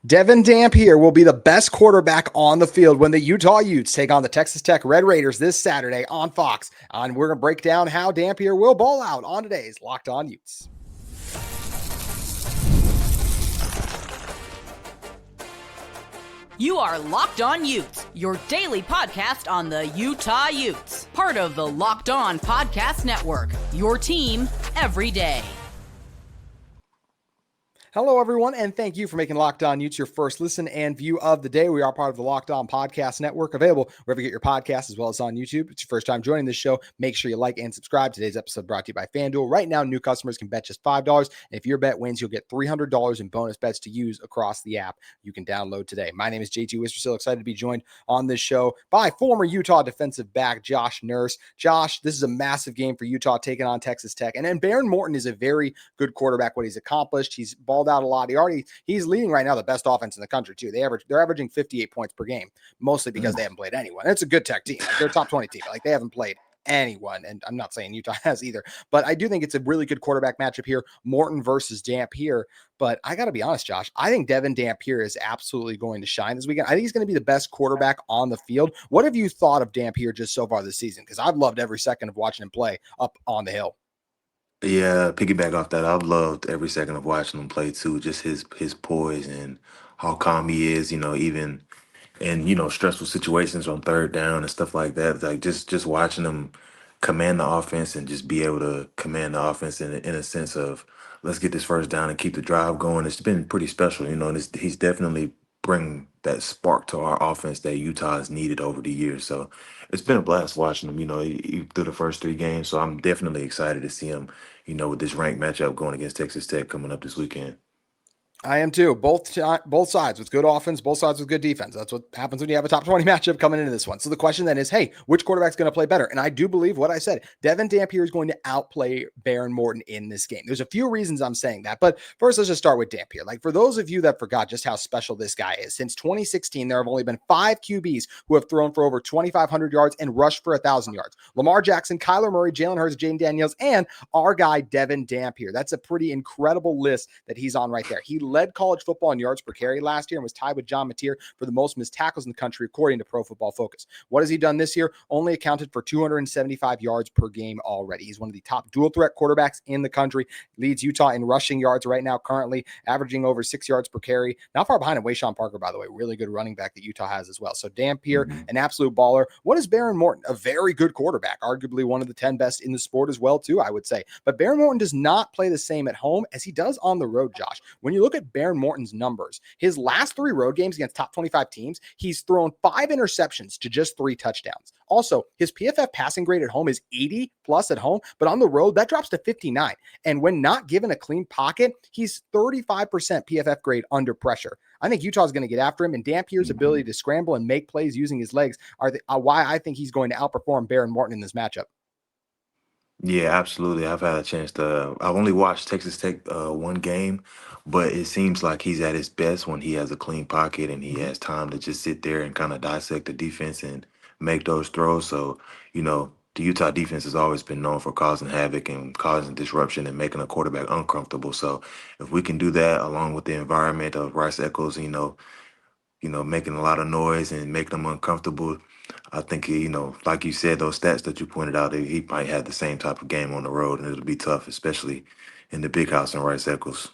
Devon Dampier will be the best quarterback on the field when the Utah Utes take on the Texas Tech Red Raiders this Saturday on Fox. And we're going to break down how Dampier will ball out on today's Locked On Utes. You are Locked On Utes, your daily podcast on the Utah Utes. Part of the Locked On Podcast Network, your team every day. Hello, everyone, and thank you for making Locked On Utes your first listen and view of the day. We are part of the Locked On Podcast Network, available wherever you get your podcasts, as well as on YouTube. If it's your first time joining this show, make sure you like and subscribe. Today's episode brought to you by FanDuel. Right now, new customers can bet just $5, and if your bet wins, you'll get $300 in bonus bets to use across the app you can download today. My name is JT Wistersill, excited to be joined on this show by former Utah defensive back Josh Nurse. Josh, this is a massive game for Utah taking on Texas Tech, and then Behren Morton is a very good quarterback. What he's accomplished, he's balled out a lot. He's leading right now the best offense in the country too. They're averaging 58 points per game, mostly because they haven't played anyone. It's a good Tech team. Like, they're a top 20 team. Like, they haven't played anyone, and I'm not saying Utah has either, but I do think it's a really good quarterback matchup here, Morton versus Dampier. But I got to be honest, Josh, I think Devon Dampier is absolutely going to shine this weekend. I think he's going to be the best quarterback on the field. What have you thought of Dampier just so far this season? Because I've loved every second of watching him play up on the hill. Yeah, piggyback off that, I've loved every second of watching him play too. Just his poise and how calm he is. Even in stressful situations on third down and stuff like that. Like just watching him command the offense and just be able to command the offense in a sense of let's get this first down and keep the drive going. It's been pretty special, and he's definitely bring that spark to our offense that Utah has needed over the years. So it's been a blast watching him. Through the first three games. So I'm definitely excited to see him. With this ranked matchup going against Texas Tech coming up this weekend. I am too. Both sides with good offense, both sides with good defense. That's what happens when you have a top 20 matchup coming into this one. So the question then is, hey, which quarterback's going to play better? And I do believe what I said. Devon Dampier is going to outplay Behren Morton in this game. There's a few reasons I'm saying that, but first let's just start with Dampier. Like, for those of you that forgot just how special this guy is, since 2016 there have only been 5 QBs who have thrown for over 2,500 yards and rushed for 1,000 yards. Lamar Jackson, Kyler Murray, Jalen Hurts, Jaden Daniels, and our guy Devon Dampier. That's a pretty incredible list that he's on right there. He led college football in yards per carry last year and was tied with John Mateer for the most missed tackles in the country, according to Pro Football Focus. What has he done this year? Only accounted for 275 yards per game already. He's one of the top dual threat quarterbacks in the country. Leads Utah in rushing yards right now, currently averaging over 6 yards per carry. Not far behind him, Wayshawn Parker, by the way, really good running back that Utah has as well. So Dampier, an absolute baller. What is Behren Morton? A very good quarterback, arguably one of the 10 best in the sport as well, too, I would say. But Behren Morton does not play the same at home as he does on the road, Josh. When you look at Behren Morton's numbers, his last 3 road games against top 25 teams, he's thrown 5 interceptions to just 3 touchdowns. Also, his PFF passing grade at home is 80 plus at home, but on the road, that drops to 59. And when not given a clean pocket, he's 35% PFF grade under pressure. I think Utah's going to get after him, and Dampier's ability to scramble and make plays using his legs are why I think he's going to outperform Behren Morton in this matchup. Yeah, absolutely. I've had a chance to. I've only watched Texas Tech one game, but it seems like he's at his best when he has a clean pocket and he has time to just sit there and kind of dissect the defense and make those throws. So, the Utah defense has always been known for causing havoc and causing disruption and making a quarterback uncomfortable. So, if we can do that along with the environment of Rice-Eccles, making a lot of noise and making them uncomfortable. I think, like you said, those stats that you pointed out, he might have the same type of game on the road, and it'll be tough, especially in the big house in Rice-Eccles.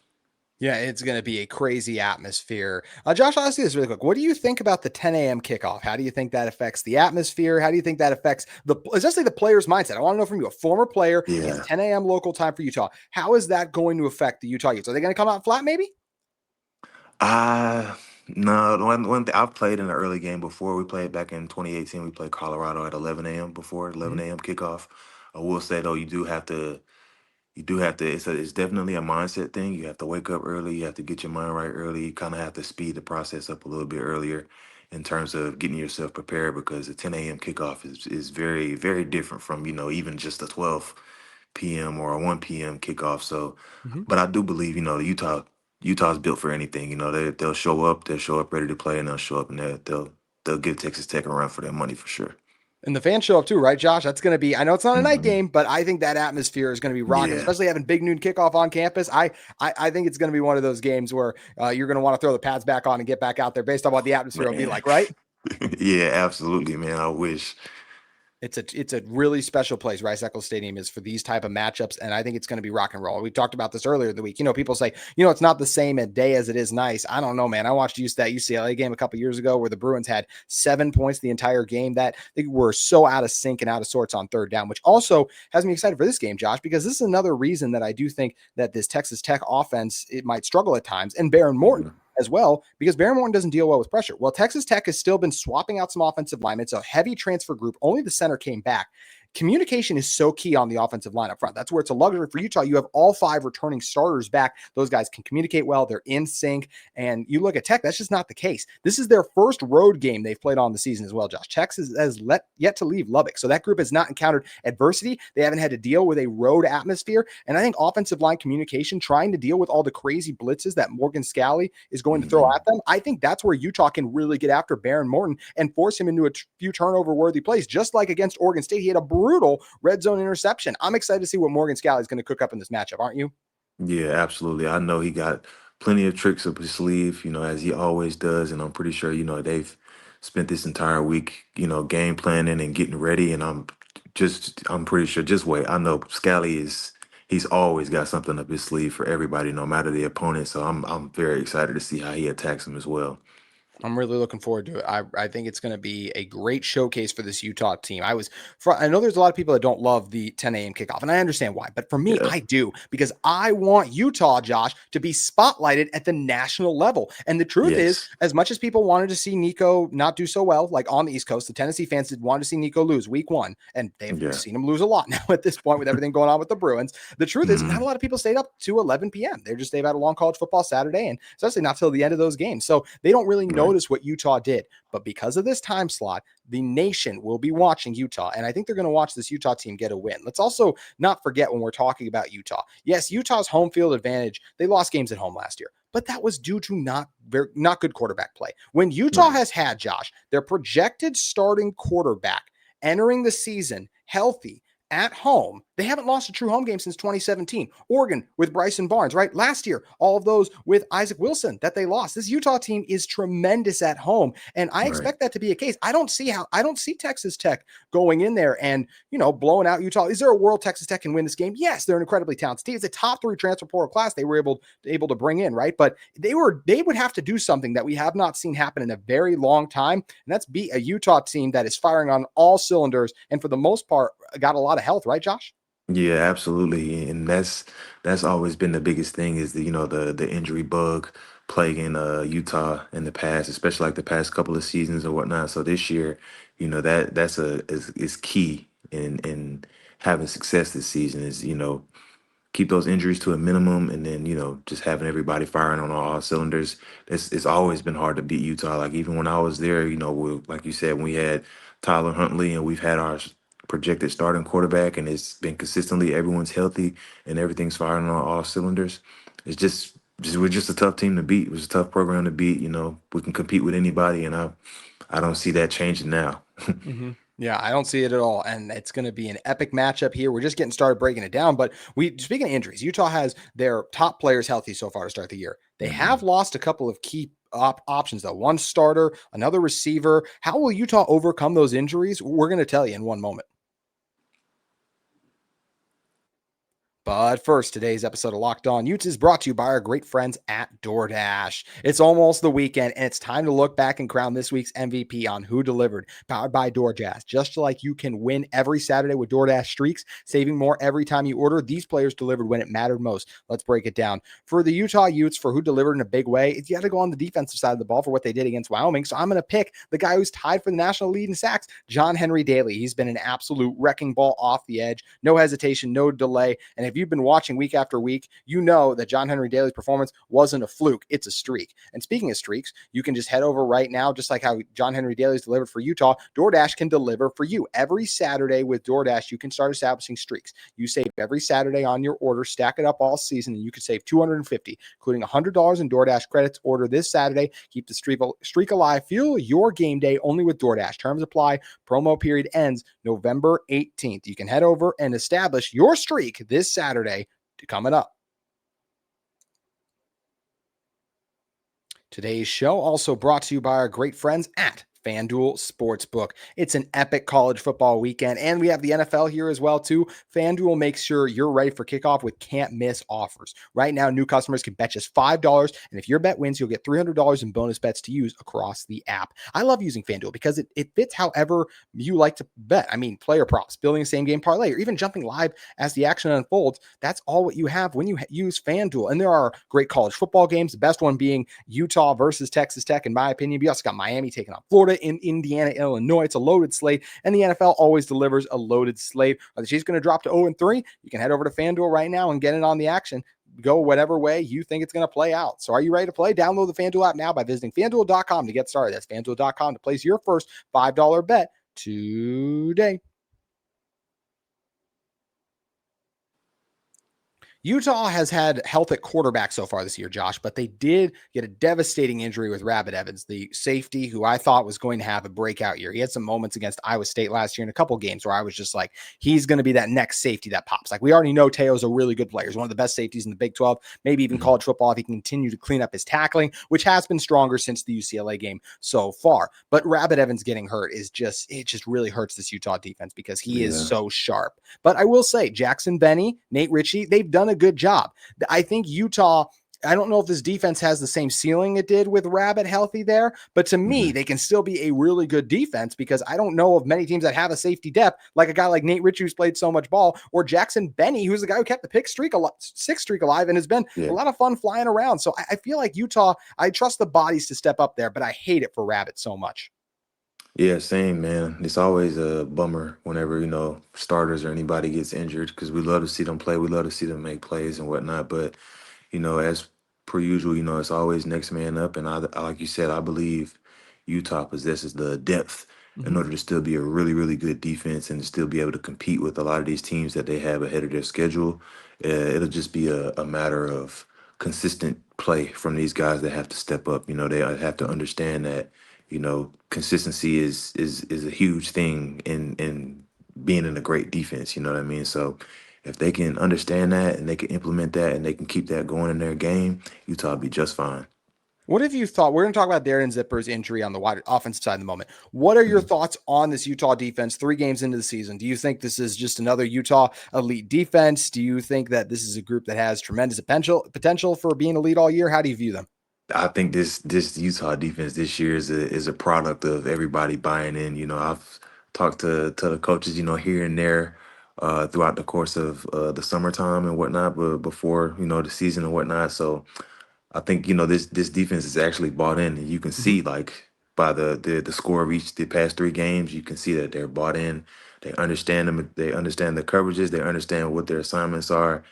Yeah, it's going to be a crazy atmosphere. Josh, I'll ask you this really quick. What do you think about the 10 a.m. kickoff? How do you think that affects the atmosphere? How do you think that affects especially the player's mindset? I want to know from you, a former player, it's 10 a.m. local time for Utah. How is that going to affect the Utah Utes? Are they going to come out flat maybe? No, one thing I've played in an early game before. We played back in 2018. We played Colorado at 11 a.m. before 11 a.m. kickoff. I will say though, you do have to. It's definitely a mindset thing. You have to wake up early. You have to get your mind right early. You kind of have to speed the process up a little bit earlier in terms of getting yourself prepared because the 10 a.m. kickoff is very very different from even just a 12 p.m. or a 1 p.m. kickoff. So, but I do believe Utah's built for anything. They'll show up. They'll show up ready to play, and they'll show up and they'll give Texas Tech a run for their money for sure. And the fans show up too, right, Josh? That's going to be, I know it's not a night Mhm. game, but I think that atmosphere is going to be rocking, Yeah, especially having big noon kickoff on campus. I think it's going to be one of those games where you're going to want to throw the pads back on and get back out there based on what the atmosphere will be man. like, right? Yeah, absolutely, man. I wish. It's a really special place. Rice-Eccles Stadium is for these type of matchups, and I think it's going to be rock and roll. We talked about this earlier in the week. People say, it's not the same a day as it is nice. I don't know, man. I watched that UCLA game a couple years ago where the Bruins had 7 points the entire game. That they were so out of sync and out of sorts on third down, which also has me excited for this game, Josh, because this is another reason that I do think that this Texas Tech offense, it might struggle at times, and Behren Morton Mhm. as well, because Behren Morton doesn't deal well with pressure. Well, Texas Tech has still been swapping out some offensive linemen. It's a heavy transfer group. Only the center came back. Communication is so key on the offensive line up front. That's where it's a luxury for Utah. You have all 5 returning starters back. Those guys can communicate well. They're in sync. And you look at Tech, that's just not the case. This is their first road game they've played on the season as well, Josh. Tech has yet to leave Lubbock. So that group has not encountered adversity. They haven't had to deal with a road atmosphere. And I think offensive line communication, trying to deal with all the crazy blitzes that Morgan Scalley is going to throw at them, I think that's where Utah can really get after Behren Morton and force him into a few turnover-worthy plays. Just like against Oregon State, he had a brutal red zone interception. I'm excited to see what Morgan Scalley is going to cook up in this matchup, aren't you? Yeah, absolutely. I know he got plenty of tricks up his sleeve, as he always does, and I'm pretty sure, they've spent this entire week, game planning and getting ready, and I'm pretty sure, just wait. I know Scally he's always got something up his sleeve for everybody, no matter the opponent. So I'm very excited to see how he attacks him as well. I'm really looking forward to it. I think it's going to be a great showcase for this Utah team. I know there's a lot of people that don't love the 10 a.m. kickoff, and I understand why. But for me, Yeah. I do, because I want Utah, Josh, to be spotlighted at the national level. And the truth is, Yes. as much as people wanted to see Nico not do so well, like on the East Coast, the Tennessee fans did want to see Nico lose week 1, and they've Yeah. seen him lose a lot now at this point with everything going on with the Bruins. The truth is, not a Mhm. lot of people stayed up to 11 p.m. They've had a long college football Saturday, and especially not till the end of those games. So they don't really Right. notice what Utah did. But because of this time slot, the nation will be watching Utah. And I think they're going to watch this Utah team get a win. Let's also not forget, when we're talking about Utah, yes, Utah's home field advantage, they lost games at home last year, but that was due to not good quarterback play. When Utah Right. has had, Josh, their projected starting quarterback entering the season healthy at home, they haven't lost a true home game since 2017. Oregon with Bryson Barnes, right? Last year, all of those with Isaac Wilson that they lost. This Utah team is tremendous at home, and I Right. expect that to be a case. I don't see Texas Tech going in there and, blowing out Utah. Is there a world Texas Tech can win this game? Yes, they're an incredibly talented team. It's a top 3 transfer portal class they were able to bring in, right? But they would have to do something that we have not seen happen in a very long time, and that's beat a Utah team that is firing on all cylinders and for the most part got a lot of health, right, Josh? Yeah, absolutely. And that's always been the biggest thing, is the injury bug plaguing Utah in the past, especially like the past couple of seasons or whatnot. So this year, is key in having success this season, is, keep those injuries to a minimum, and then, just having everybody firing on all cylinders. It's always been hard to beat Utah. Like, even when I was there, like you said, when we had Tyler Huntley, and we've had our projected starting quarterback, and it's been consistently everyone's healthy and everything's firing on all cylinders. It's just we're just a tough team to beat. It was a tough program to beat. We can compete with anybody, and I don't see that changing now. Mm-hmm. Yeah, I don't see it at all. And it's going to be an epic matchup here. We're just getting started breaking it down. But speaking of injuries, Utah has their top players healthy so far to start the year. They have Mhm. lost a couple of key options, though. One starter, another receiver. How will Utah overcome those injuries? We're going to tell you in one moment. But first, today's episode of Locked On Utes is brought to you by our great friends at DoorDash. It's almost the weekend, and it's time to look back and crown this week's MVP on Who Delivered, powered by DoorDash. Just like you can win every Saturday with DoorDash streaks, saving more every time you order, these players delivered when it mattered most. Let's break it down. For the Utah Utes, for Who Delivered in a big way, you got to go on the defensive side of the ball for what they did against Wyoming. So I'm going to pick the guy who's tied for the national lead in sacks, John Henry Daly. He's been an absolute wrecking ball off the edge. No hesitation, no delay. And if you've been watching week after week, you know that John Henry Daly's performance wasn't a fluke. It's a streak. And speaking of streaks, you can just head over right now, just like how John Henry Daly's delivered for Utah, DoorDash can deliver for you. Every Saturday with DoorDash, you can start establishing streaks. You save every Saturday on your order, stack it up all season, and you can save $250, including $100 in DoorDash credits. Order this Saturday. Keep the streak alive. Fuel your game day only with DoorDash. Terms apply. Promo period ends November 18th. You can head over and establish your streak this Saturday coming up. Today's show also brought to you by our great friends at FanDuel Sportsbook. It's an epic college football weekend, and we have the NFL here as well, too. FanDuel makes sure you're ready for kickoff with can't-miss offers. Right now, new customers can bet just $5, and if your bet wins, you'll get $300 in bonus bets to use across the app. I love using FanDuel because it fits however you like to bet. I mean, player props, building a same-game parlay, or even jumping live as the action unfolds. That's all what you have when you use FanDuel. And there are great college football games, the best one being Utah versus Texas Tech, in my opinion. We also got Miami taking on Florida, in Indiana, Illinois. It's a loaded slate, and the NFL always delivers a loaded slate. Are the Chiefs going to drop to 0-3? You can head over to FanDuel right now and get in on the action. Go whatever way you think it's going to play out. So are you ready to play? Download the FanDuel app now by visiting FanDuel.com to get started. That's FanDuel.com to place your first $5 bet today. Utah has had health at quarterback so far this year, Josh, but they did get a devastating injury with Rabbit Evans, the safety who I thought was going to have a breakout year. He had some moments against Iowa State last year in a couple games where I was just like, he's going to be that next safety that pops. Like, we already know Teo's a really good player. He's one of the best safeties in the Big 12, maybe even college football, if he can continue to clean up his tackling, which has been stronger since the UCLA game so far. But Rabbit Evans getting hurt it just really hurts this Utah defense because he is so sharp. But I will say, Jackson Benny, Nate Ritchie, they've done a good job. I think Utah, I don't know if this defense has the same ceiling it did with Rabbit healthy there, but to me, they can still be a really good defense because I don't know of many teams that have a safety depth like a guy like Nate Ritchie who's played so much ball, or Jackson Benny, who's the guy who kept the six streak alive and has been a lot of fun flying around. So I feel like Utah, I trust the bodies to step up there, but I hate it for Rabbit so much. Yeah, same, man. It's always a bummer whenever, starters or anybody gets injured because we love to see them play. We love to see them make plays and whatnot. But, as per usual, it's always next man up. And like you said, I believe Utah possesses the depth in order to still be a really, really good defense and to still be able to compete with a lot of these teams that they have ahead of their schedule. It'll just be a matter of consistent play from these guys that have to step up. They have to understand that consistency is a huge thing in being in a great defense. You know what I mean? So if they can understand that and they can implement that and they can keep that going in their game, Utah will be just fine. What have you thought? We're going to talk about Darren Zipper's injury on the wide offensive side in the moment. What are your thoughts on this Utah defense 3 games into the season? Do you think this is just another Utah elite defense? Do you think that this is a group that has tremendous potential for being elite all year? How do you view them? I think this Utah defense this year is a product of everybody buying in. I've talked to the coaches, here and there throughout the course of the summertime and whatnot, but before the season and whatnot. So I think this defense is actually bought in, and you can see like by the score of the past 3 games, you can see that they're bought in. They understand them. They understand the coverages. They understand what their assignments are.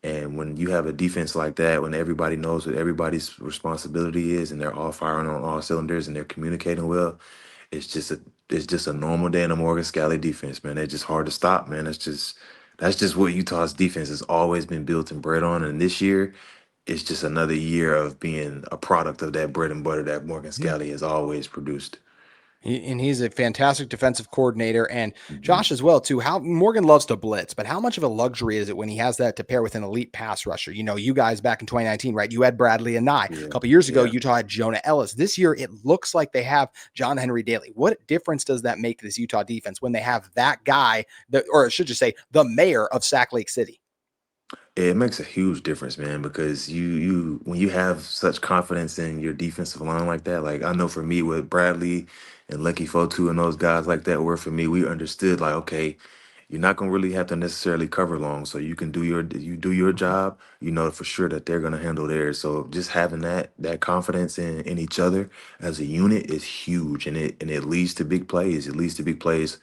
And when you have a defense like that, when everybody knows what everybody's responsibility is, and they're all firing on all cylinders and they're communicating well, it's just a normal day in a Morgan Scalley defense, man. They're just hard to stop, man. That's just what Utah's defense has always been built and bred on. And this year, it's just another year of being a product of that bread and butter that Morgan Scalley has always produced. And he's a fantastic defensive coordinator, and Mhm. Josh as well too. How Morgan loves to blitz, but how much of a luxury is it when he has that to pair with an elite pass rusher? You guys back in 2019, right? You had Bradley and Nye. Yeah, A couple years ago, yeah. Utah had Jonah Ellis. This year, it looks like they have John Henry Daly. What difference does that make this Utah defense when they have that guy, or I should just say, the mayor of Sac Lake City? It makes a huge difference, man, because you when you have such confidence in your defensive line like that, like I know for me with Bradley and Lucky Fotu and those guys like that, were for me, we understood like, okay, you're not gonna really have to necessarily cover long, so you can do your job, for sure that they're gonna handle theirs. So just having that confidence in each other as a unit is huge, and it leads to big plays. It leads to big plays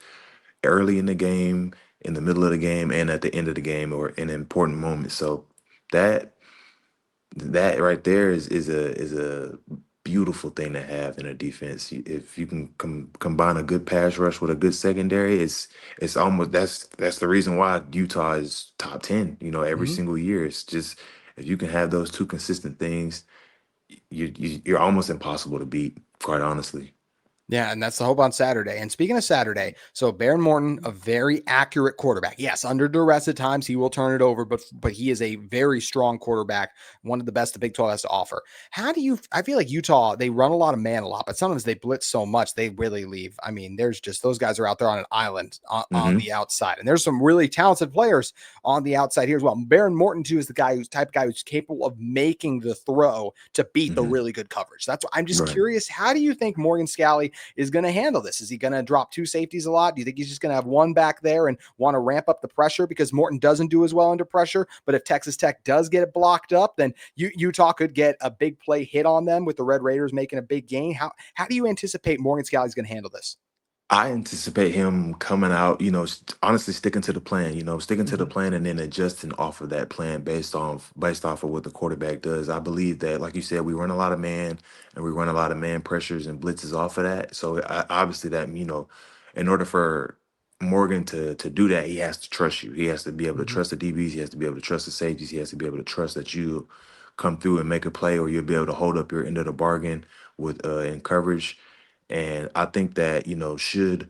early in the game, in the middle of the game and at the end of the game or in important moments. So that that right there is a beautiful thing to have in a defense. If you can combine a good pass rush with a good secondary, it's almost that's the reason why Utah is top 10. Every Mhm. single year. It's just if you can have those two consistent things, you're almost impossible to beat. Quite honestly. Yeah, and that's the hope on Saturday. And speaking of Saturday, so Behren Morton, a very accurate quarterback. Yes, under duress at times he will turn it over, but he is a very strong quarterback, one of the best the Big 12 has to offer. How do you? I feel like Utah, they run a lot of man a lot, but sometimes they blitz so much they really leave. I mean, there's just those guys are out there on an island on Hmm. the outside, and there's some really talented players on the outside here as well. Behren Morton too is the guy who's type of guy who's capable of making the throw to beat the Hmm. really good coverage. That's what I'm just Right. curious. How do you think Morgan Scalley is going to handle this? Is he going to drop two safeties a lot? Do you think he's just going to have one back there and want to ramp up the pressure because Morton doesn't do as well under pressure? But if Texas Tech does get it blocked up, then Utah could get a big play hit on them with the Red Raiders making a big gain. How do you anticipate Morgan Scalley's going to handle this? I anticipate him coming out, honestly sticking to the plan, sticking to the Mm-hmm. plan and then adjusting off of that plan based off of what the quarterback does. I believe that, like you said, we run a lot of man and we run a lot of man pressures and blitzes off of that. So obviously that, in order for Morgan to do that, he has to trust you. He has to be able to Mm-hmm. trust the DBs. He has to be able to trust the safeties. He has to be able to trust that you come through and make a play, or you'll be able to hold up your end of the bargain with in coverage. And I think that, should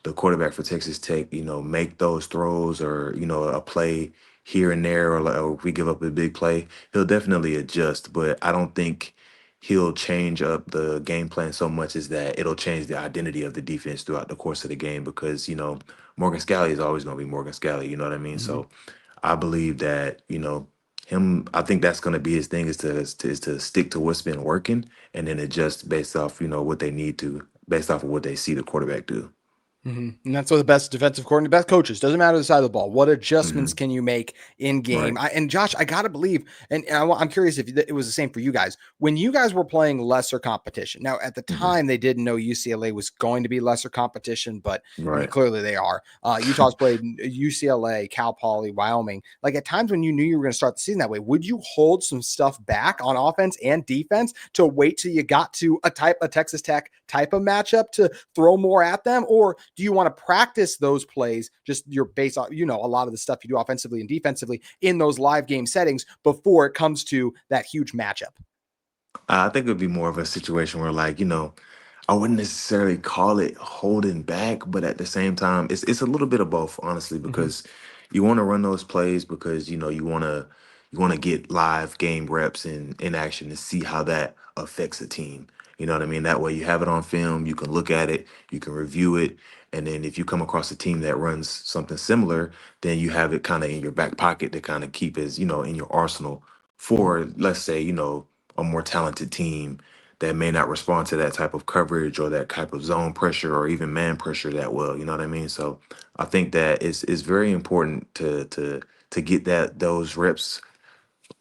the quarterback for Texas Tech, make those throws or, a play here and there, or if we give up a big play, he'll definitely adjust. But I don't think he'll change up the game plan so much as that it'll change the identity of the defense throughout the course of the game because, Morgan Scalley is always going to be Morgan Scalley. You know what I mean? Mm-hmm. So I believe that, I think that's going to be his thing is to stick to what's been working and then adjust based off, what they need to, based off of what they see the quarterback do. Mm-hmm. And that's what the best defensive coordinator, best coaches, doesn't matter the side of the ball. What adjustments Hmm. can you make in game? Right. And Josh, I got to believe, I'm curious if it was the same for you guys. When you guys were playing lesser competition, now at the Hmm. time they didn't know UCLA was going to be lesser competition, but I mean, Right. clearly they are. Utah's played UCLA, Cal Poly, Wyoming. Like at times when you knew you were going to start the season that way, would you hold some stuff back on offense and defense to wait till you got to a Texas Tech type of matchup to throw more at them? Or do you want to practice those plays, just your base, a lot of the stuff you do offensively and defensively in those live game settings before it comes to that huge matchup? I think it would be more of a situation where, like, I wouldn't necessarily call it holding back, but at the same time, it's a little bit of both, honestly, Mm-hmm. because you want to run those plays because you want to get live game reps in action to see how that affects a team. You know what I mean? That way, you have it on film, you can look at it, you can review it, and then if you come across a team that runs something similar, then you have it kind of in your back pocket to kind of keep as in your arsenal for, let's say, a more talented team that may not respond to that type of coverage or that type of zone pressure or even man pressure that well. You know what I mean? So I think that it's very important to get those reps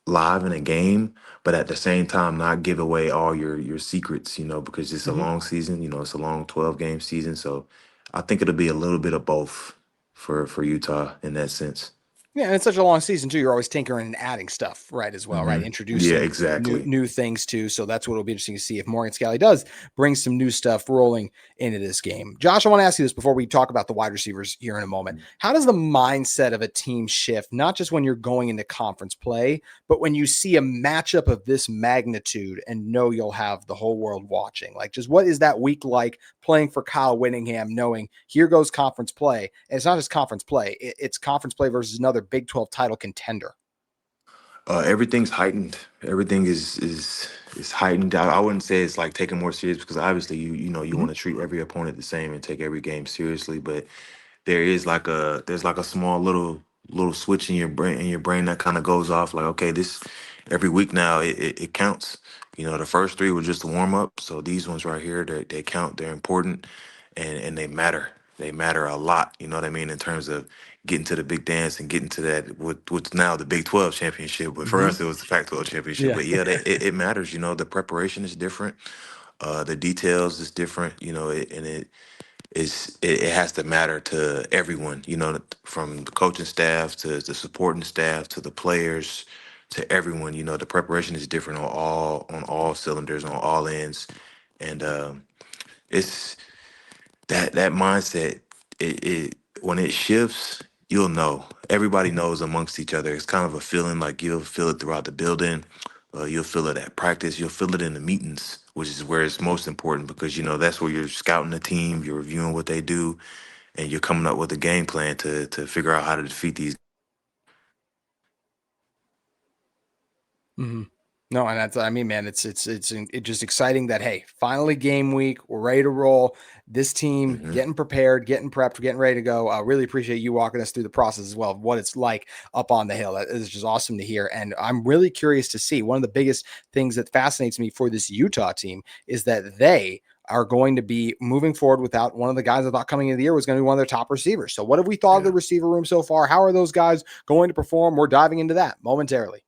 live in a game, but at the same time not give away all your secrets. Because it's a Mm-hmm. long season. It's a long 12 game season. So I think it'll be a little bit of both for Utah in that sense. Yeah, and it's such a long season too. You're always tinkering and adding stuff, right? As well, right? Yeah, Introducing new exactly. new things too. So that's what will be interesting to see if Morgan Scalley does bring some new stuff rolling into this game. Josh, I want to ask you this before we talk about the wide receivers here in a moment. How does the mindset of a team shift, not just when you're going into conference play, but when you see a matchup of this magnitude and know you'll have the whole world watching? Like, just what is that week like playing for Kyle Whittingham, knowing here goes conference play? And it's not just conference play; it's conference play versus another Big 12 title contender. Everything's heightened. Everything is heightened. I wouldn't say it's like taking more serious because obviously you Mm-hmm. want to treat every opponent the same and take every game seriously. But there's like a small little switch in your brain that kind of goes off. Like, okay, this every week now it counts. The first three were just a warm up, so these ones right here they count. They're important, and they matter. They matter a lot. You know what I mean in terms of getting to the big dance and getting to that what's now the Big 12 championship. But for Mm-hmm. us, it was the Pac-12 championship. Yeah. But yeah, it matters. The preparation is different. The details is different. And it has to matter to everyone, from the coaching staff to the supporting staff to the players to everyone. The preparation is different on all cylinders, on all ends, and it's that mindset. It when it shifts, you'll know. Everybody knows amongst each other. It's kind of a feeling, like you'll feel it throughout the building. You'll feel it at practice. You'll feel it in the meetings, which is where it's most important, because that's where you're scouting the team, you're reviewing what they do, and you're coming up with a game plan to figure out how to defeat these. Mm-hmm. No, and that's, I mean, man, it's just exciting that, hey, finally game week, we're ready to roll. This team Mhm. getting prepared, getting prepped, getting ready to go. I really appreciate you walking us through the process as well of what it's like up on the hill. That is just awesome to hear. And I'm really curious to see, one of the biggest things that fascinates me for this Utah team is that they are going to be moving forward without one of the guys I thought coming into the year was going to be one of their top receivers. So what have we thought of Yeah. the receiver room so far? How are those guys going to perform? We're diving into that momentarily.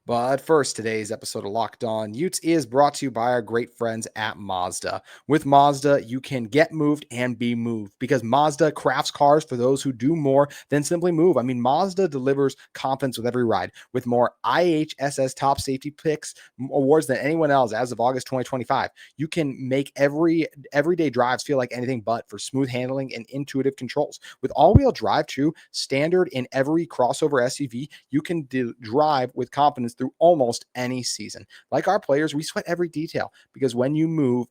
But first, today's episode of Locked On Utes is brought to you by our great friends at Mazda. With Mazda, you can get moved and be moved, because Mazda crafts cars for those who do more than simply move. I mean, Mazda delivers confidence with every ride, with more IHSS top safety picks awards than anyone else as of August 2025. You can make everyday drives feel like anything but, for smooth handling and intuitive controls. With all-wheel drive too, standard in every crossover SUV, you can drive with confidence through almost any season. Like our players, we sweat every detail, because when you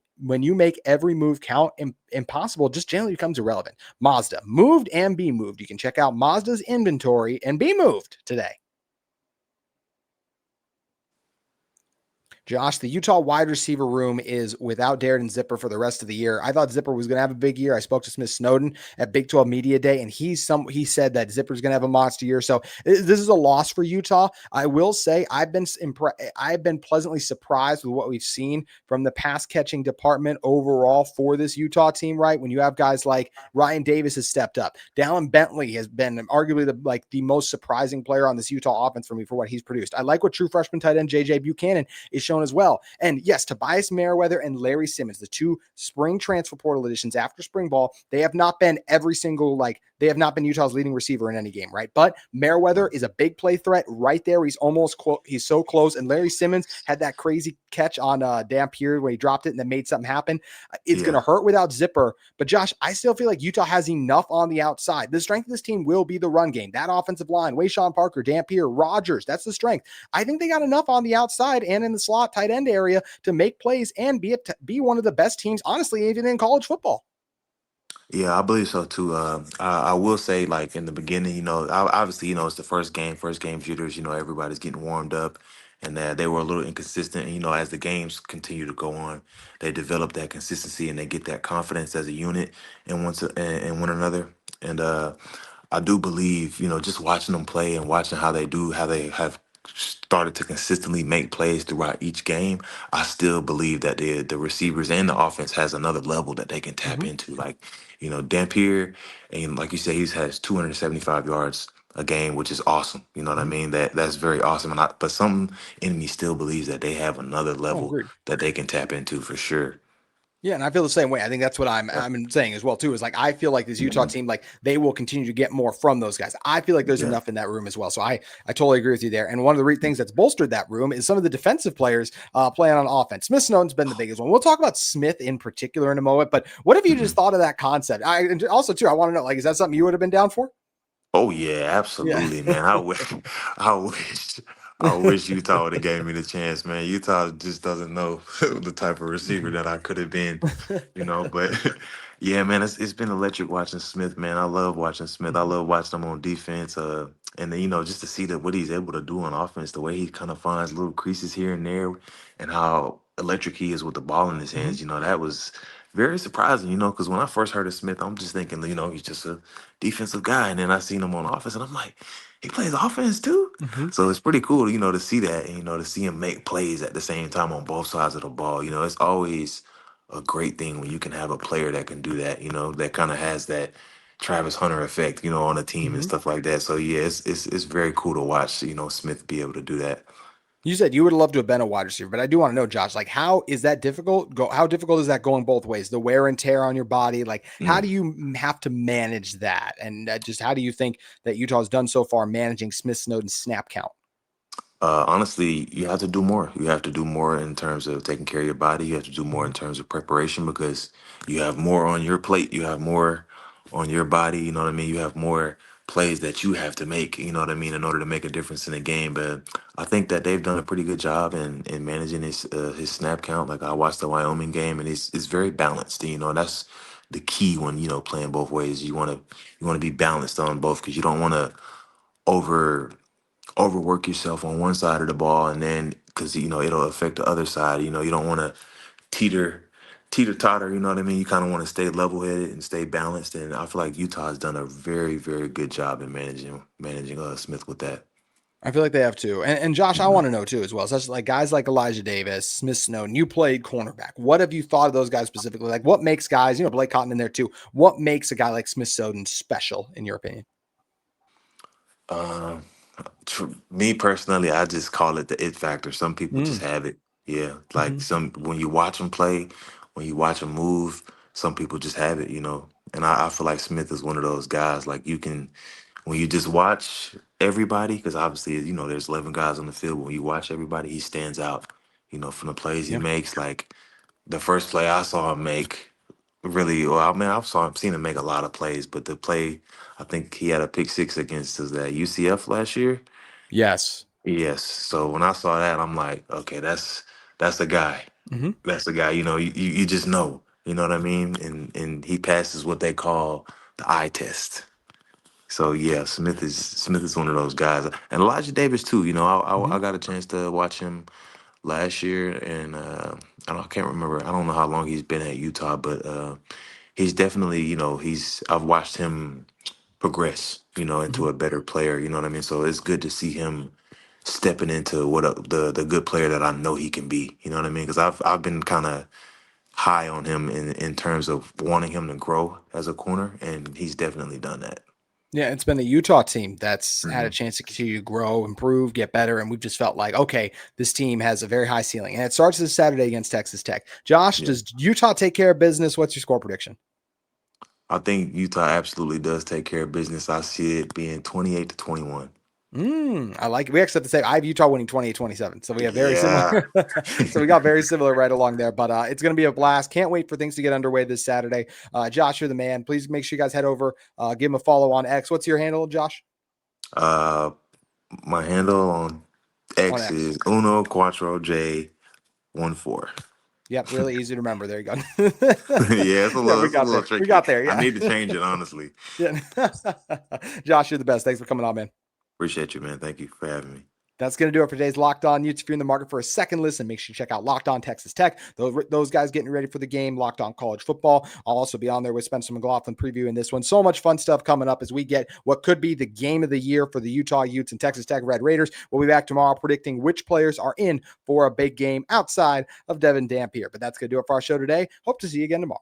make every move count, impossible just generally becomes irrelevant. Mazda, moved and be moved. You can check out Mazda's inventory and be moved today. Josh, the Utah wide receiver room is without Darren Zipper for the rest of the year. I thought Zipper was going to have a big year. I spoke to Smith Snowden at Big 12 Media Day, and he said that Zipper's going to have a monster year. So this is a loss for Utah. I will say I've been pleasantly surprised with what we've seen from the pass catching department overall for this Utah team. Right, when you have guys like Ryan Davis has stepped up, Dallin Bentley has been arguably the most surprising player on this Utah offense for me for what he's produced. I like what true freshman tight end JJ Buchanan is showing as well. And yes, Tobias Merriweather and Larry Simmons, the two spring transfer portal additions after spring ball, they have not been they have not been Utah's leading receiver in any game, right? But Merriweather is a big play threat right there. He's so close. And Larry Simmons had that crazy catch on Dampier when he dropped it and then made something happen. It's going to hurt without Zipper. But Josh, I still feel like Utah has enough on the outside. The strength of this team will be the run game. That offensive line, Wayshawn Parker, Dampier, Rogers, that's the strength. I think they got enough on the outside and in the slot tight end area to make plays and be one of the best teams, honestly, even in college football. Yeah, I believe so too. I will say, like in the beginning, obviously, it's the first game shooters. Everybody's getting warmed up, and they were a little inconsistent. And, as the games continue to go on, they develop that consistency and they get that confidence as a unit and one another. And I do believe, just watching them play and watching how they have started to consistently make plays throughout each game. I still believe that the receivers and the offense has another level that they can tap into. Like, Dampier, and like you say, he has 275 yards a game, which is awesome. You know what I mean? That's very awesome. But some in me still believes that they have another Oh, level agreed. that they can tap into for sure. Yeah, and I feel the same way. I think that's what I'm saying as well too. Is like I feel like this Utah team, like they will continue to get more from those guys. I feel like there's Yeah. enough in that room as well. So I totally agree with you there. And one of the things that's bolstered that room is some of the defensive players playing on offense. Smith Snowden's been the biggest one. We'll talk about Smith in particular in a moment. But what have you just thought of that concept? And also too, I want to know, like, is that something you would have been down for? Oh yeah, Yeah. absolutely, man. I wish, I wish Utah would have gave me the chance, man. Utah just doesn't know the type of receiver that I could have been, But yeah, man, it's been electric watching Smith, man. I love watching Smith. I love watching him on defense, and then just to see what he's able to do on offense, the way he kind of finds little creases here and there, and how electric he is with the ball in his hands. That was very surprising, because when I first heard of Smith, I'm just thinking, he's just a defensive guy, and then I seen him on offense, and I'm like, he plays offense too. Mhm. So it's pretty cool, to see that, and to see him make plays at the same time on both sides of the ball. It's always a great thing when you can have a player that can do that. That kind of has that Travis Hunter effect, on a team and Mhm. stuff like that. So yeah, it's very cool to watch, Smith be able to do that. You said you would love to have been a wide receiver, but I do want to know, Josh, like, how is that difficult? How difficult is that going both ways? The wear and tear on your body, like, how do you have to manage that? And just how do you think that Utah has done so far managing Smith Snowden's snap count? Honestly, you have to do more. You have to do more in terms of taking care of your body. You have to do more in terms of preparation because you have more on your plate. You have more on your body. You know what I mean? You have more plays that you have to make, you know what I mean, in order to make a difference in the game. But I think that they've done a pretty good job in managing his snap count. Like I watched the Wyoming game and it's very balanced. You know, that's the key when, you know, playing both ways. You want to be balanced on both because you don't want to over overwork yourself on one side of the ball and then because you know it'll affect the other side. You know, you don't want to teeter totter, you know what I mean? You kind of want to stay level headed and stay balanced, and I feel like Utah has done a very very good job in managing Smith with that. I feel like they have too. And Josh, I Mhm. want to know too as well. Such like guys like Elijah Davis, Smith Snowden, you played cornerback. What have you thought of those guys specifically? Like what makes guys, Blake Cotton in there too. What makes a guy like Smith Snowden special in your opinion? um Me personally, I just call it the it factor. Some people just Mm, have it. Yeah, like hmm. some when you watch them play, when you watch them move, some people just have it, you know. And I feel like Smith is one of those guys. Like you can, when you just watch everybody, because obviously you know there's 11 guys on the field. But when you watch everybody, he stands out. You know, from the plays he Yeah. makes. Like the first play I saw him make, really. Well, I mean, seen him make a lot of plays, but the play, I think he had a pick six against us at UCF last year. Yes. Yes. So when I saw that, I'm like, okay, that's the guy. Hmm. That's the guy. You know, you just know. You know what I mean? And he passes what they call the eye test. So yeah, Smith is one of those guys, and Elijah Davis too. You know, Hmm. I got a chance to watch him last year, and I can't remember. I don't know how long he's been at Utah, but he's definitely, you know, I've watched him progress, you know, Hmm. into a better player. You know what I mean? So it's good to see him stepping into the good player that I know he can be. You know what I mean? Because I've been kind of high on him in terms of wanting him to grow as a corner, and he's definitely done that. Yeah, it's been the Utah team that's had a Hmm. chance to continue to grow, improve, get better. And we've just felt like, okay, this team has a very high ceiling. And it starts this Saturday against Texas Tech. Josh, Yeah, does Utah take care of business? What's your score prediction? I think Utah absolutely does take care of business. I see it being 28-21. I like it. We actually have to say I have Utah winning 28-27. So we have very similar. Yeah. So we got very similar right along there. But it's going to be a blast. Can't wait for things to get underway this Saturday. Josh, you're the man. Please make sure you guys head over, give him a follow on X. What's your handle, Josh? uh, my handle on On X X. is Uno Quattro J 14. Yep, really easy to remember. There you go. Yeah, Yeah, we it's a got little there. We tricky. got there. I Yeah. need to change it, honestly. Yeah. Josh, you're the best. Thanks for coming on, man. Appreciate you, man. Thank you for having me. That's going to do it for today's Locked On Utes. If you're in the market for a second listen, make sure you check out Locked On Texas Tech. Those guys getting ready for the game, Locked On College Football. I'll also be on there with Spencer McLaughlin previewing this one. So much fun stuff coming up as we get what could be the game of the year for the Utah Utes and Texas Tech Red Raiders. We'll be back tomorrow predicting which players are in for a big game outside of Devon Dampier. But that's going to do it for our show today. Hope to see you again tomorrow.